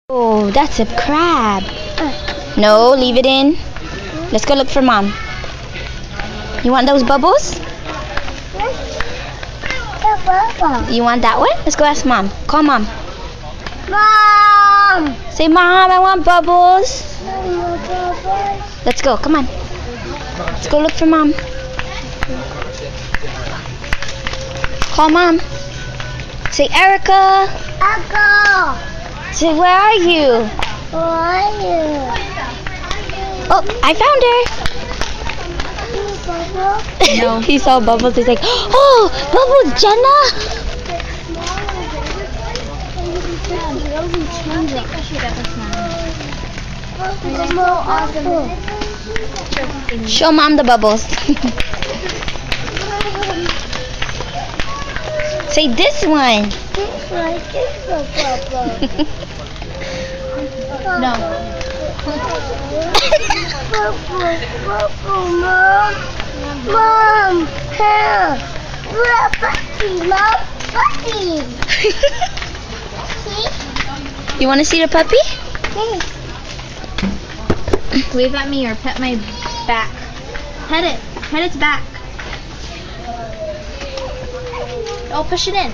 Oh, that's a crab. No, leave it in. Let's go look for Mom. You want those bubbles? You want that one? Let's go ask Mom. Call Mom. Mom! Say, Mom, I want bubbles. Let's go. Come on. Let's go look for Mom. Call Mom. Say, Erica. Echo! Say, where are you? Who are you? Oh, I found her. No. He saw Bubbles. He's like, oh, Bubbles, Jenna. Show Mom the bubbles. Say this one. No. Mom, here. Puppy, Mom, puppy. See? You want to see the puppy? Yes. Wave at me or pet my back. Pet it. Pet its back. Oh, push it in.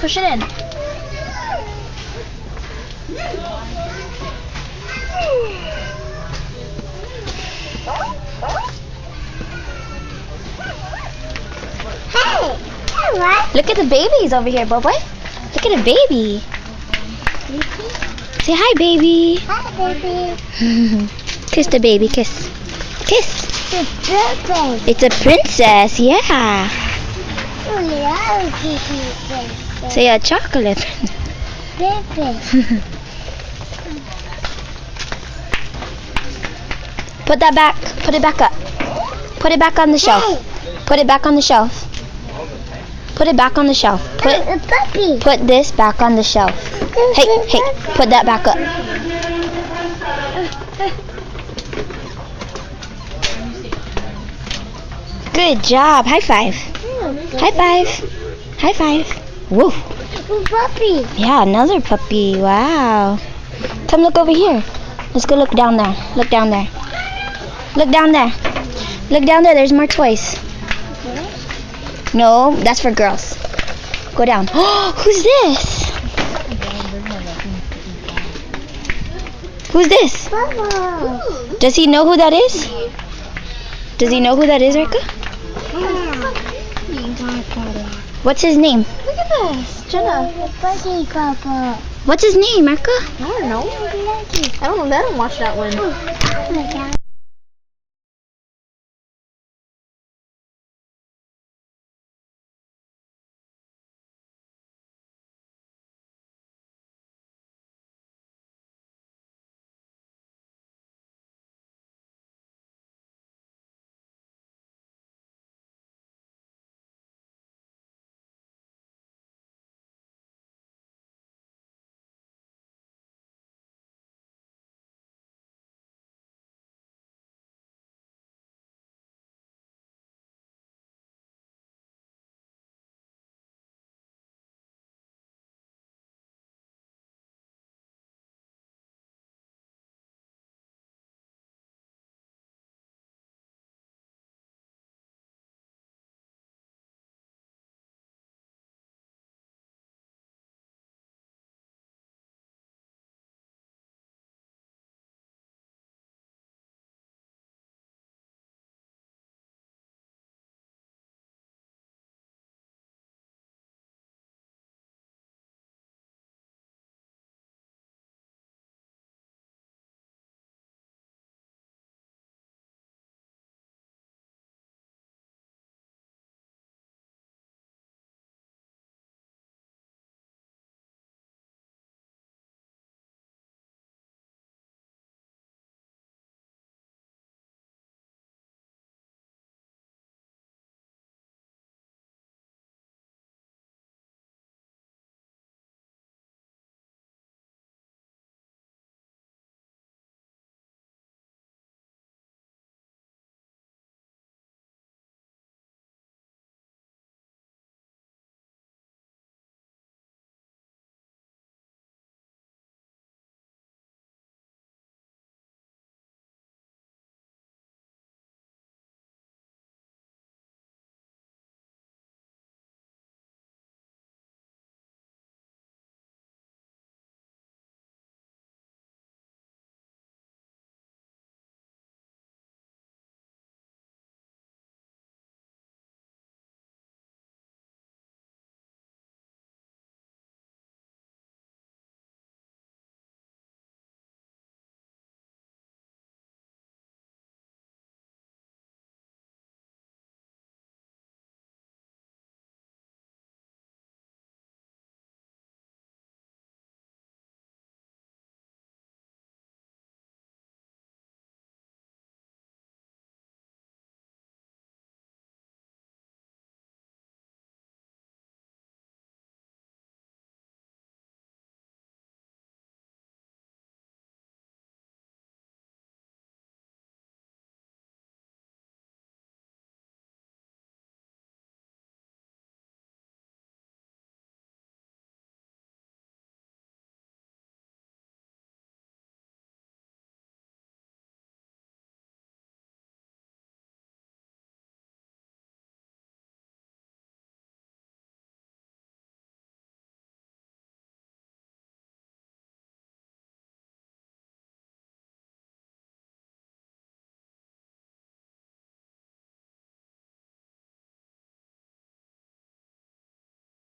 Push it in. Hey, what? Look at the babies over here, Boy. Look at the baby. Say hi, baby. Hi, baby. Kiss the baby. Kiss. Kiss. The birthday. It's a princess. Yeah. Oh, yeah, baby. Say a chocolate. Baby. Put that back. Put it back up. Put it back on the shelf. Put it back on the shelf. Put it back on the shelf. A puppy. Put this back on the shelf. Hey, put that back up. Good job. High five. High five. High five. Woo. Puppy. Yeah, another puppy. Wow. Come look over here. Let's go look down there. Look down there. Look down there. Look down there. There's more toys. No, that's for girls. Go down. Oh, who's this? Who's this? Mama. Does he know who that is? Does he know who that is, Erica? What's his name? Look at this. Jenna. Puppy, Papa. What's his name, Erica? I don't know. I don't let him watch that one. Oh my God.